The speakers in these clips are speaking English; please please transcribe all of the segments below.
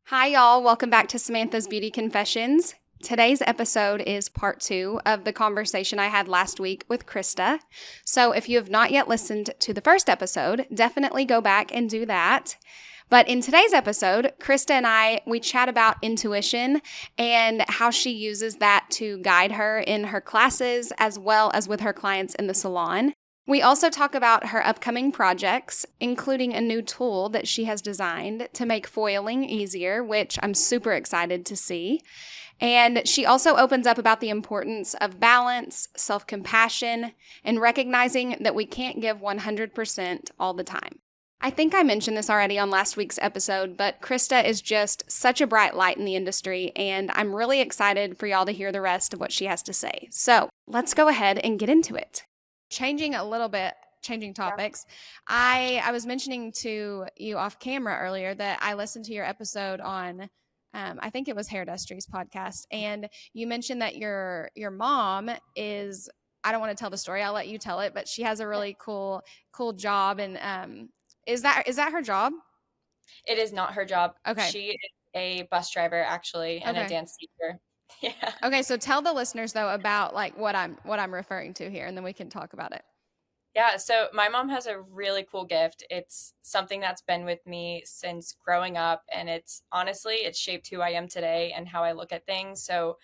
Hi, y'all. Welcome back to Samantha's Beauty Confessions. Today's episode is part 2 of the conversation I had last week with Krista. So, if you have not yet listened to the first episode, definitely go back and do that. But in today's episode, Krista and we chat about intuition and how she uses that to guide her in her classes as well as with her clients in the salon. We also talk about her upcoming projects, including a new tool that she has designed to make foiling easier, which I'm super excited to see. And she also opens up about the importance of balance, self-compassion, and recognizing that we can't give 100% all the time. I think I mentioned this already on last week's episode, but Krista is just such a bright light in the industry, and I'm really excited for y'all to hear the rest of what she has to say. So let's go ahead and get into it. Changing topics. I was mentioning to you off camera earlier that I listened to your episode on I think it was Hairdustry's podcast, and you mentioned that your mom is, I don't want to tell the story, I'll let you tell it, but she has a really cool job, and is that her job? It is not her job. Okay. She is a bus driver actually and a Okay. dance teacher. Yeah. Okay, so tell the listeners though about like what I'm referring to here, and then we can talk about it. Yeah, so my mom has a really cool gift. It's something that's been with me since growing up, and it's shaped who I am today and how I look at things. So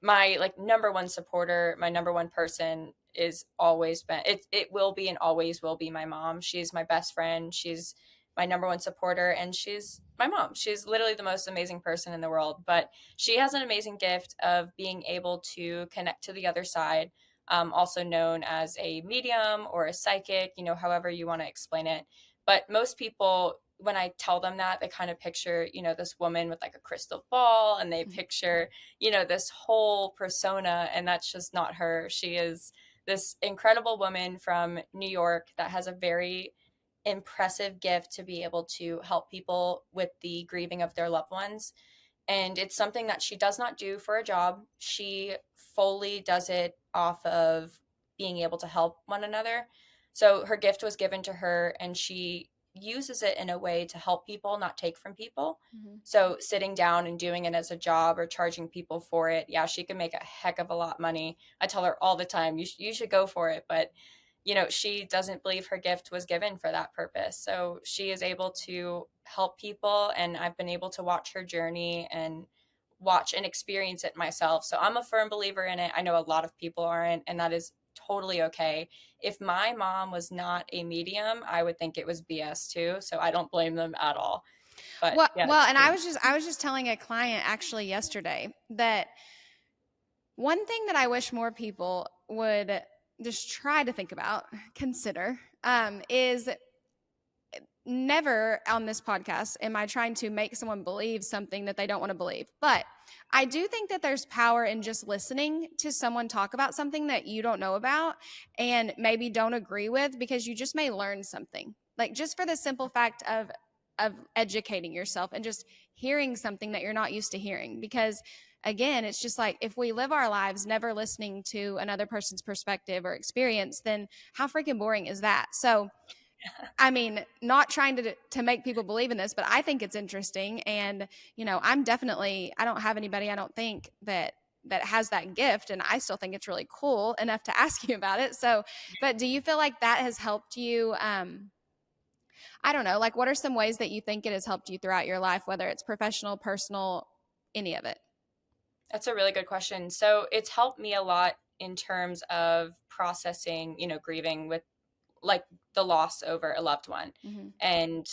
my like number one supporter, my number one person is always been it will be and always will be my mom. She's my best friend. She's my number one supporter, and she's my mom. She's literally the most amazing person in the world, but she has an amazing gift of being able to connect to the other side, also known as a medium or a psychic, however you want to explain it. But most people, when I tell them that, they kind of picture, this woman with like a crystal ball, and they picture, this whole persona, and that's just not her. She is this incredible woman from New York that has a very impressive gift to be able to help people with the grieving of their loved ones. And it's something that she does not do for a job. She fully does it off of being able to help one another. So her gift was given to her, and she uses it in a way to help people, not take from people. Mm-hmm. So sitting down and doing it as a job or charging people for it, yeah, she can make a heck of a lot of money. I tell her all the time, you should go for it. But she doesn't believe her gift was given for that purpose. So she is able to help people, and I've been able to watch her journey and watch and experience it myself. So I'm a firm believer in it. I know a lot of people aren't, and that is totally okay. If my mom was not a medium, I would think it was BS too. So I don't blame them at all. But yeah, Well, it's and true. I was just telling a client actually yesterday that one thing that I wish more people would just try to think about, consider, is never on this podcast am I trying to make someone believe something that they don't want to believe. But I do think that there's power in just listening to someone talk about something that you don't know about and maybe don't agree with, because you just may learn something. Like just for the simple fact of educating yourself and just hearing something that you're not used to hearing. Because again, it's just like if we live our lives never listening to another person's perspective or experience, then how freaking boring is that? So I mean, not trying to make people believe in this, but I think it's interesting. And, I don't have anybody, I don't think that has that gift. And I still think it's really cool enough to ask you about it. So, but do you feel like that has helped you? I don't know, like what are some ways that you think it has helped you throughout your life, whether it's professional, personal, any of it? That's a really good question. So it's helped me a lot in terms of processing, grieving with like the loss over a loved one, Mm-hmm. and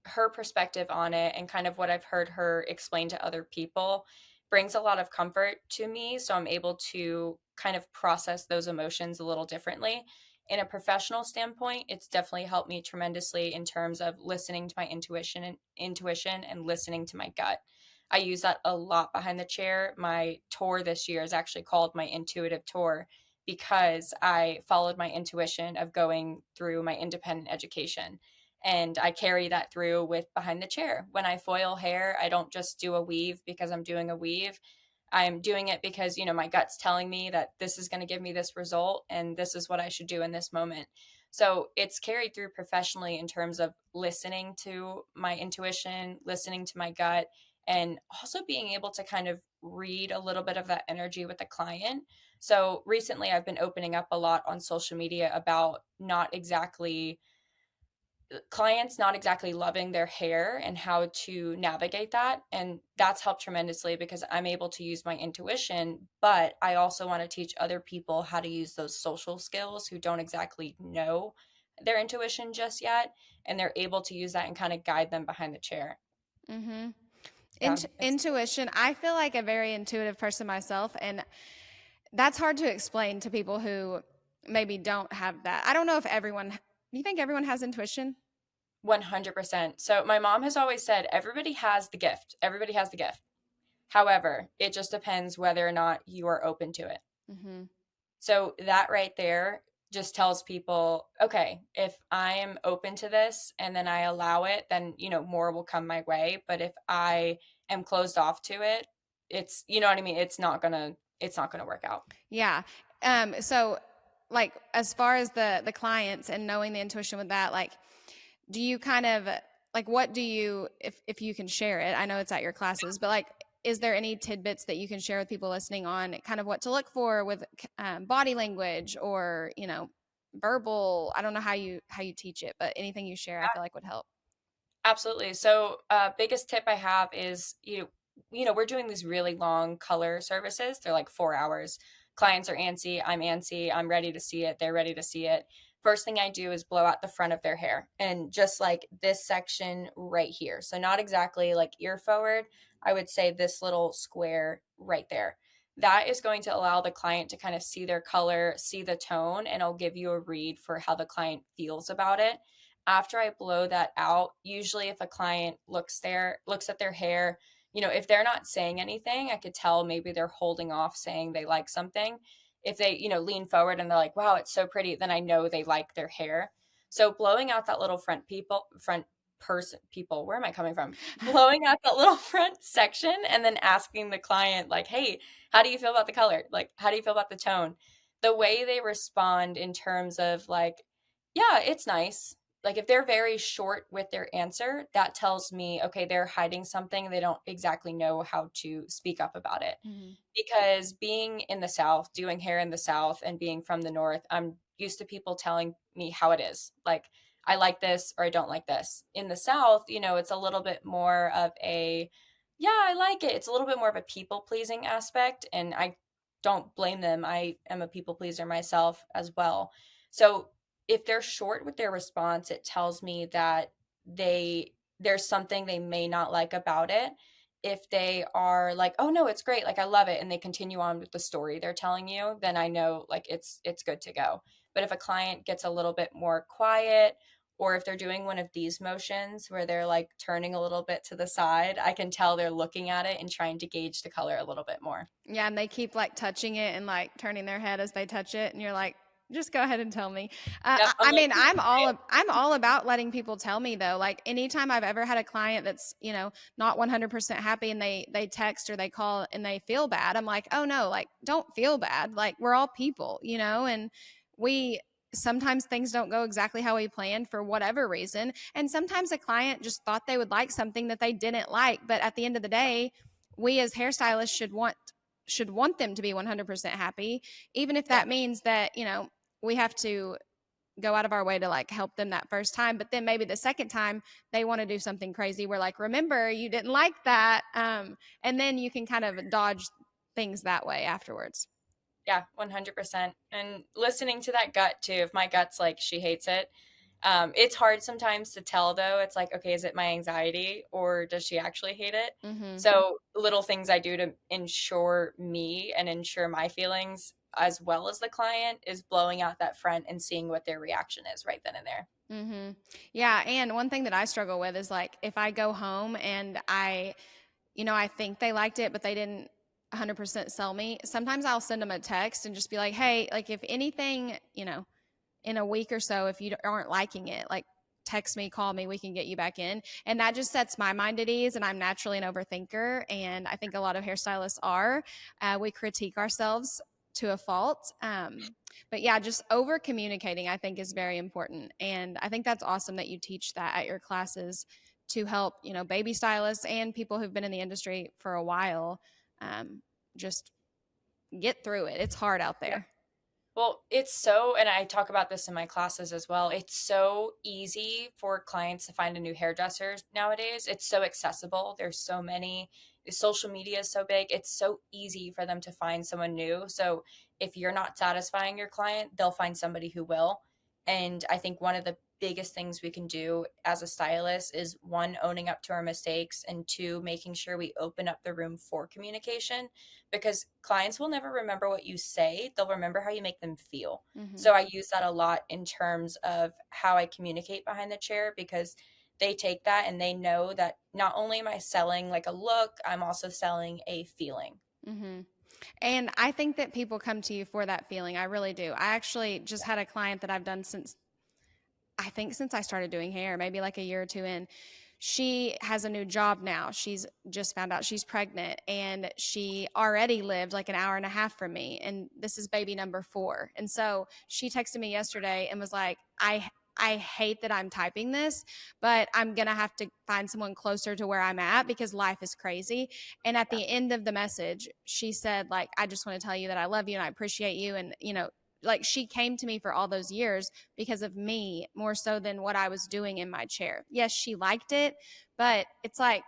her perspective on it, and kind of what I've heard her explain to other people brings a lot of comfort to me. So I'm able to kind of process those emotions a little differently. In a professional standpoint, it's definitely helped me tremendously in terms of listening to my intuition and listening to my gut. I use that a lot behind the chair. My tour this year is actually called my intuitive tour because I followed my intuition of going through my independent education. And I carry that through with behind the chair. When I foil hair, I don't just do a weave because I'm doing a weave. I'm doing it because, my gut's telling me that this is going to give me this result and this is what I should do in this moment. So it's carried through professionally in terms of listening to my intuition, listening to my gut, and also being able to kind of read a little bit of that energy with the client. So recently I've been opening up a lot on social media about not exactly clients not exactly loving their hair and how to navigate that. And that's helped tremendously because I'm able to use my intuition, but I also want to teach other people how to use those social skills who don't exactly know their intuition just yet. And they're able to use that and kind of guide them behind the chair. Mm-hmm. Yeah, it's Intuition. I feel like a very intuitive person myself, and that's hard to explain to people who maybe don't have that. I don't know if everyone. Do you think everyone has intuition? 100%. So my mom has always said everybody has the gift. Everybody has the gift. However, it just depends whether or not you are open to it. Mm-hmm. So that right there just tells people, okay, if I am open to this and then I allow it, then, more will come my way. But if I am closed off to it, you know what I mean? It's not going to work out. Yeah. So like as far as the clients and knowing the intuition with that, like do you kind of like what do you if you can share it? I know it's at your classes, but like is there any tidbits that you can share with people listening on kind of what to look for with body language or, verbal? I don't know how you teach it, but anything you share I feel like would help. Absolutely. So, biggest tip I have is we're doing these really long color services. They're like 4 hours. Clients are antsy. I'm antsy. I'm ready to see it. They're ready to see it. First thing I do is blow out the front of their hair and just like this section right here. So, not exactly like ear forward. I would say this little square right there. That is going to allow the client to kind of see their color, see the tone, and it'll give you a read for how the client feels about it. After I blow that out, usually if a client looks at their hair, if they're not saying anything, I could tell maybe they're holding off saying they like something. If they, lean forward and they're like, "Wow, it's so pretty," then I know they like their hair. So blowing out that little front person people, where am I coming from? Blowing out that little front section and then asking the client like, "Hey, how do you feel about the color? Like, how do you feel about the tone?" The way they respond in terms of like, "Yeah, it's nice." Like if they're very short with their answer, that tells me, okay, they're hiding something. They don't exactly know how to speak up about it. Mm-hmm. Because being in the South, doing hair in the South, and being from the North, I'm used to people telling me how it is. Like, I like this or I don't like this. In the South, it's a little bit more of yeah, I like it. It's a little bit more of a people pleasing aspect. And I don't blame them. I am a people pleaser myself as well. So if they're short with their response, it tells me that there's something they may not like about it. If they are like, "Oh no, it's great, like I love it," and they continue on with the story they're telling you, then I know like it's good to go. But if a client gets a little bit more quiet, or if they're doing one of these motions where they're like turning a little bit to the side, I can tell they're looking at it and trying to gauge the color a little bit more. Yeah, and they keep like touching it and like turning their head as they touch it, and you're like, just go ahead and tell me. Yep, I'm I like, mean, I'm all about letting people tell me though. Like anytime I've ever had a client that's not 100% happy, and they text or they call and they feel bad, I'm like, oh no, like don't feel bad. Like we're all people, and we sometimes things don't go exactly how we planned for whatever reason, and sometimes a client just thought they would like something that they didn't like, but at the end of the day we as hairstylists should want them to be 100% happy, even if yeah. that means that, we have to go out of our way to like help them that first time. But then maybe the second time they want to do something crazy. We're like, remember, you didn't like that. And then you can kind of dodge things that way afterwards. Yeah, 100%. And listening to that gut too, if my gut's like, she hates it, it's hard sometimes to tell though. It's like, okay, is it my anxiety or does she actually hate it? Mm-hmm. So, little things I do to ensure me and ensure my feelings as well as the client is blowing out that front and seeing what their reaction is right then and there. Mm-hmm. Yeah. And one thing that I struggle with is like if I go home and I think they liked it, but they didn't 100% sell me. Sometimes I'll send them a text and just be like, hey, like if anything, in a week or so, if you aren't liking it, like text me, call me, we can get you back in. And that just sets my mind at ease. And I'm naturally an overthinker. And I think a lot of hairstylists are. We critique ourselves to a fault. But yeah, just over communicating, I think, is very important. And I think that's awesome that you teach that at your classes to help, baby stylists and people who've been in the industry for a while just get through it. It's hard out Yeah. there. Well, and I talk about this in my classes as well. It's so easy for clients to find a new hairdresser nowadays. It's so accessible. There's so many. Social media is so big. It's so easy for them to find someone new. So if you're not satisfying your client, they'll find somebody who will. And I think one of the biggest things we can do as a stylist is one, owning up to our mistakes, and two, making sure we open up the room for communication, because clients will never remember what you say. They'll remember how you make them feel. Mm-hmm. So I use that a lot in terms of how I communicate behind the chair, because they take that and they know that not only am I selling like a look, I'm also selling a feeling. Mm-hmm. And I think that people come to you for that feeling. I really do. I actually just had a client that I've done since I started doing hair, maybe like a year or two in. She has a new job now. She's just found out she's pregnant, and she already lived like an hour and a half from me. And this is baby number 4. And so she texted me yesterday and was like, I hate that I'm typing this, but I'm going to have to find someone closer to where I'm at because life is crazy. And at Yeah. the end of the message, she said, like, I just want to tell you that I love you and I appreciate you. And, like, she came to me for all those years because of me more so than what I was doing in my chair. Yes, she liked it, but it's like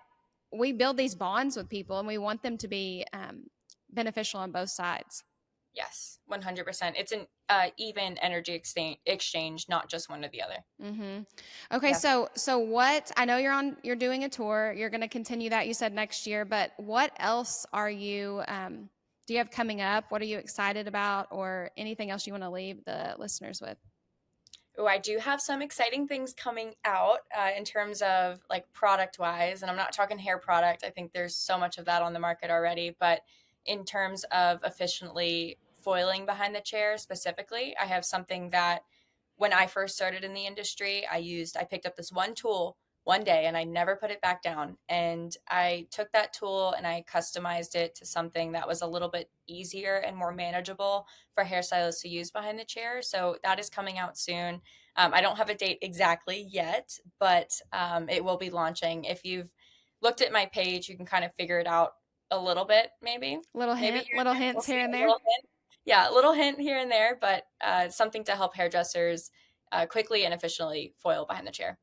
we build these bonds with people and we want them to be beneficial on both sides. Yes, 100%. It's an even energy exchange, not just one or the other. Mm-hmm. Okay, Yeah. so what? I know you're doing a tour. You're going to continue that. You said next year, but what else are you? Do you have coming up? What are you excited about, or anything else you want to leave the listeners with? Oh, I do have some exciting things coming out in terms of like product wise, and I'm not talking hair product. I think there's so much of that on the market already, but in terms of efficiently foiling behind the chair specifically, I have something that when I first started in the industry, I picked up this one tool one day and I never put it back down. And I took that tool and I customized it to something that was a little bit easier and more manageable for hairstylists to use behind the chair. So that is coming out soon. I don't have a date exactly yet, but it will be launching. If you've looked at my page, you can kind of figure it out a little bit, maybe. Maybe here and Little there. We'll hints see, here and a there. little hint. Yeah, a little hint here and there, but something to help hairdressers quickly and efficiently foil behind the chair.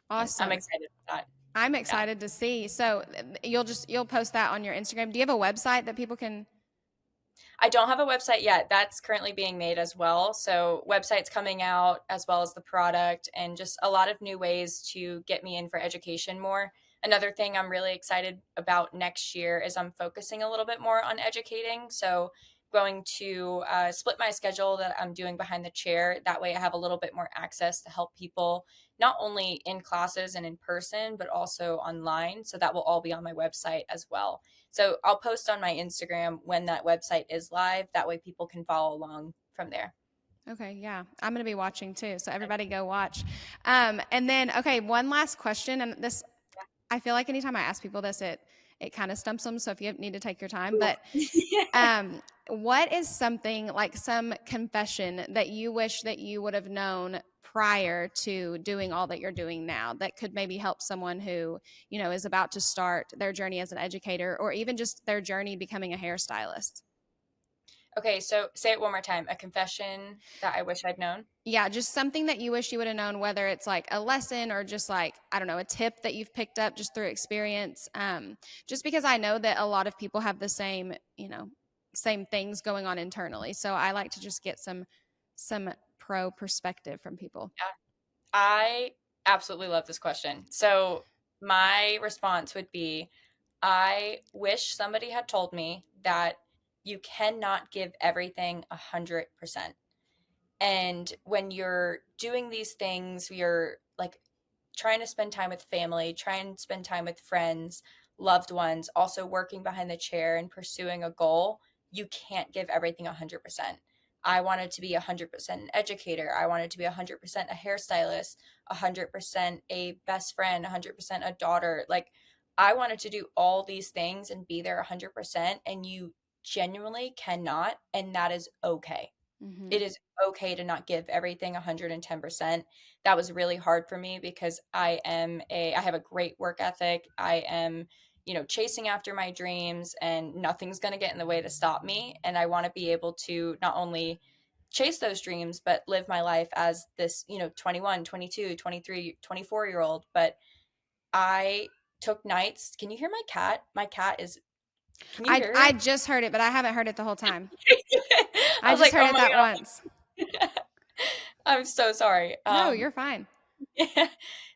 And I'm Awesome. excited for that. I'm Yeah. excited to see. So you'll post that on your Instagram. Do you have a website that people can? I don't have a website yet. That's currently being made as well. So websites coming out as well as the product, and just a lot of new ways to get me in for education more. Another thing I'm really excited about next year is I'm focusing a little bit more on educating. So going to split my schedule that I'm doing behind the chair. That way I have a little bit more access to help people, not only in classes and in person, but also online. So that will all be on my website as well. So I'll post on my Instagram when that website is live. That way people can follow along from there. Okay, yeah, I'm going to be watching too. So everybody go watch. And then, okay, one last question, and this, I feel like anytime I ask people this, it kind of stumps them. So if you need to take your time, but what is something like some confession that you wish that you would have known prior to doing all that you're doing now that could maybe help someone who, is about to start their journey as an educator or even just their journey becoming a hairstylist? Okay, so say it one more time. A confession that I wish I'd known. Yeah, just something that you wish you would have known, whether it's like a lesson or just like, I don't know, a tip that you've picked up just through experience. Just because I know that a lot of people have the same, same things going on internally. So I like to just get some pro perspective from people. Yeah, I absolutely love this question. So my response would be I wish somebody had told me that you cannot give everything 100%. And when you're doing these things, you're like trying to spend time with family, trying to spend time with friends, loved ones, also working behind the chair and pursuing a goal, you can't give everything 100%. I wanted to be 100% an educator. I wanted to be 100% a hairstylist, 100% a best friend, 100% a daughter. Like, I wanted to do all these things and be there 100%, and you genuinely cannot, and that is okay. Mm-hmm. It is okay to not give everything 110%. That was really hard for me because I have a great work ethic. I am, chasing after my dreams, and nothing's going to get in the way to stop me. And I want to be able to not only chase those dreams, but live my life as this, 21, 22, 23, 24-year old. But I took nights. Can you hear my cat? My cat is, can you hear I her? just heard it, but I haven't heard it the whole time. I I was just like, heard oh it my that once. God. I'm so sorry. No, you're fine.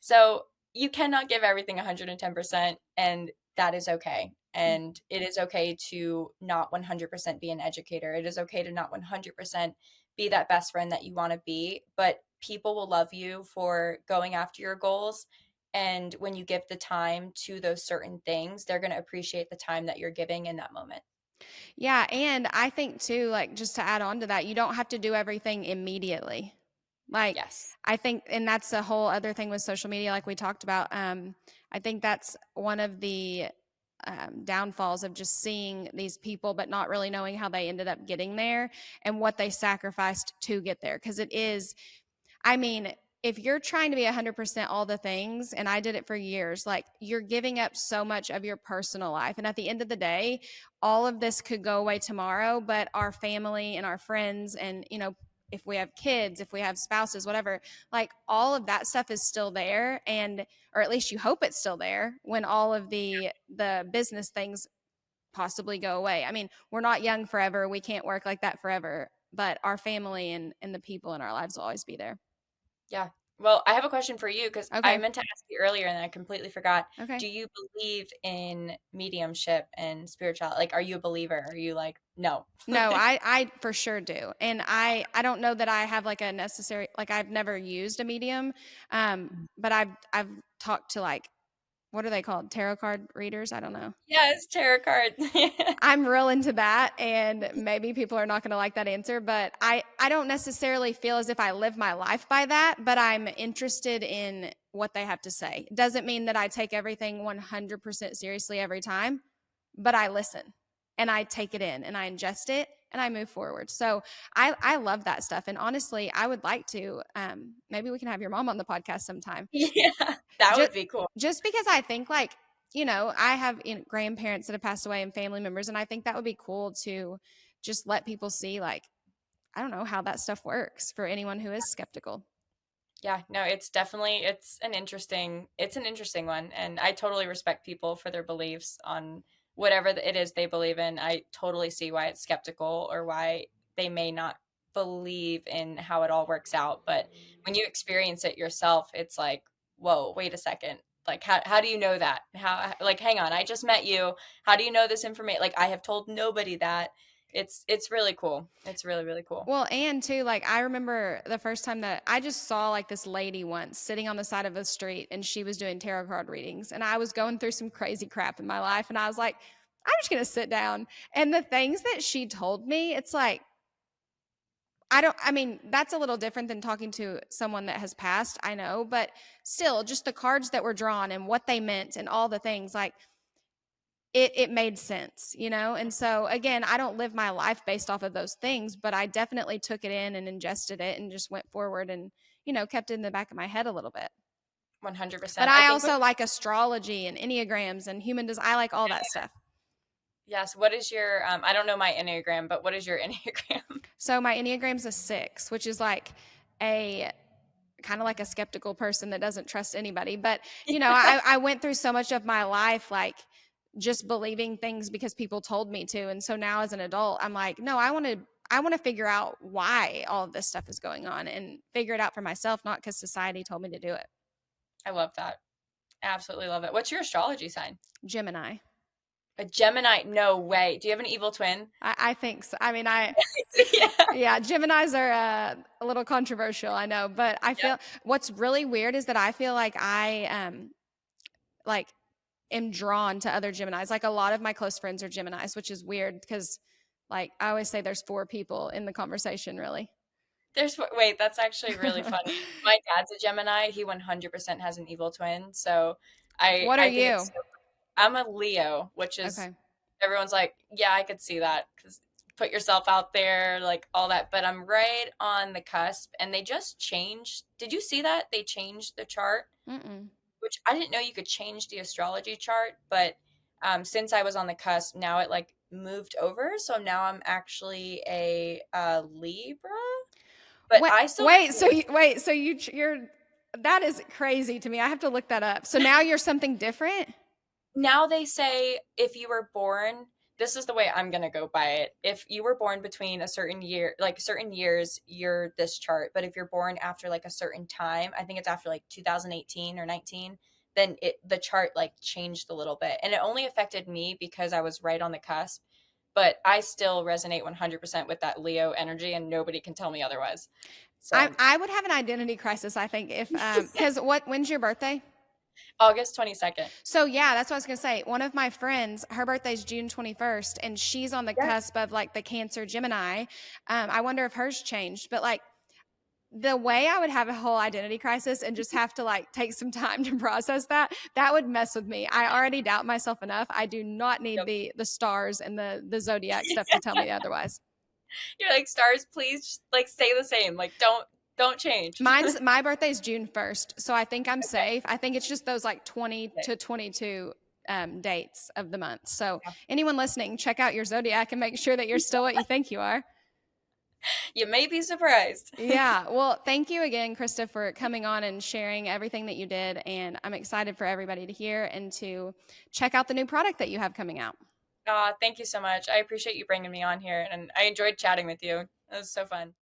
So you cannot give everything 110%, and that is okay. Mm. And it is okay to not 100% be an educator. It is okay to not 100% be that best friend that you want to be, but people will love you for going after your goals. And when you give the time to those certain things, they're going to appreciate the time that you're giving in that moment. Yeah, and I think too, like just to add on to that, you don't have to do everything immediately. Like Yes. I think, and that's a whole other thing with social media, like we talked about. I think that's one of the downfalls of just seeing these people, but not really knowing how they ended up getting there and what they sacrificed to get there. Because it is, I mean, if you're trying to be 100% all the things, and I did it for years, like you're giving up so much of your personal life. And at the end of the day, all of this could go away tomorrow, but our family and our friends, and, if we have kids, if we have spouses, whatever, like all of that stuff is still there. And, or at least you hope it's still there when all of the business things possibly go away. I mean, we're not young forever. We can't work like that forever, but our family and the people in our lives will always be there. Yeah. Well, I have a question for you because I Okay. meant to ask you earlier and I completely forgot. Okay. Do you believe in mediumship and spirituality? Like, are you a believer? Are you like, no? No, I for sure do. And I don't know that I have like a necessary, like I've never used a medium. But I've talked to, like, what are they called? Tarot card readers? I don't know. Yes, tarot cards. I'm real into that, and maybe people are not going to like that answer, but I don't necessarily feel as if I live my life by that, but I'm interested in what they have to say. Doesn't mean that I take everything 100% seriously every time, but I listen and I take it in and I ingest it and I move forward. So I love that stuff, and honestly, I would like to. Maybe we can have your mom on the podcast sometime. Yeah, that just would be cool. just because I think, like, I have, grandparents that have passed away and family members, and I think that would be cool to just let people see, like, I don't know how that stuff works for anyone who is skeptical. Yeah, no, it's an interesting one, and I totally respect people for their beliefs on whatever it is they believe in. I totally see why it's skeptical or why they may not believe in how it all works out, but when you experience it yourself, it's like, whoa, wait a second. Like, how do you know that? How, like, hang on, I just met you. How do you know this information? Like, I have told nobody that. It's really cool. It's really, really cool. Well, and too, like, I remember the first time that I just saw, like, this lady once sitting on the side of a street, and she was doing tarot card readings, and I was going through some crazy crap in my life, and I was like, I'm just going to sit down. And the things that she told me, it's like, I mean, that's a little different than talking to someone that has passed, I know, but still, just the cards that were drawn and what they meant and all the things, like, it made sense, And so, again, I don't live my life based off of those things, but I definitely took it in and ingested it and just went forward and, kept it in the back of my head a little bit. But 100%. I I think with also like astrology and enneagrams and I like all that stuff. Yes. What is your I don't know my Enneagram, but what is your Enneagram? So my enneagram's a 6, which is like a kind of like a skeptical person that doesn't trust anybody. But, I went through so much of my life, like, just believing things because people told me to. And so now as an adult, I'm like, no, I want to figure out why all of this stuff is going on and figure it out for myself, not because society told me to do it. I love that. Absolutely love it. What's your astrology sign? Gemini. A Gemini? No way. Do you have an evil twin? I think so. I mean, Yeah. yeah, Geminis are a little controversial, I know, but I Yeah. feel what's really weird is that I feel like like am drawn to other Geminis. Like, a lot of my close friends are Geminis, which is weird because, like, I always say there's 4 people in the conversation, really. Wait, that's actually really funny. My dad's a Gemini. He 100% has an evil twin. So I What are I think it's you? so I'm a Leo, which is Okay. everyone's like, yeah, I could see that because put yourself out there, like all that. But I'm right on the cusp, and they just changed. Did you see that? They changed the chart, Mm-mm. which I didn't know you could change the astrology chart, but since I was on the cusp, now it like moved over. So now I'm actually a Libra, but Wait, I still have wait, to so you, wait, so you're that is crazy to me. I have to look that up. So now you're something different? now they say if you were born, this is the way I'm going to go by it. If you were born between a certain year, like certain years, you're this chart. But if you're born after like a certain time, I think it's after like 2018 or 19, then the chart like changed a little bit. And it only affected me because I was right on the cusp. But I still resonate 100% with that Leo energy, and nobody can tell me otherwise. So I would have an identity crisis, I think, if because when's your birthday? August 22nd. So yeah, that's what I was gonna say. One of my friends, her birthday's June 21st, and she's on the Yes. cusp of like the Cancer Gemini. I wonder if hers changed, but like the way I would have a whole identity crisis and just have to like take some time to process that, that would mess with me. I already doubt myself enough. I do not need the stars and the zodiac stuff to tell me otherwise. You're like, stars, please like stay the same. Like don't change. My birthday is June 1st, so I think I'm Okay. safe. I think it's just those like 20 Okay. to 22 dates of the month. So Yeah. anyone listening, check out your zodiac and make sure that you're still what you think you are. You may be surprised. Yeah. Well, thank you again, Krista, for coming on and sharing everything that you did. And I'm excited for everybody to hear and to check out the new product that you have coming out. Thank you so much. I appreciate you bringing me on here, and I enjoyed chatting with you. It was so fun.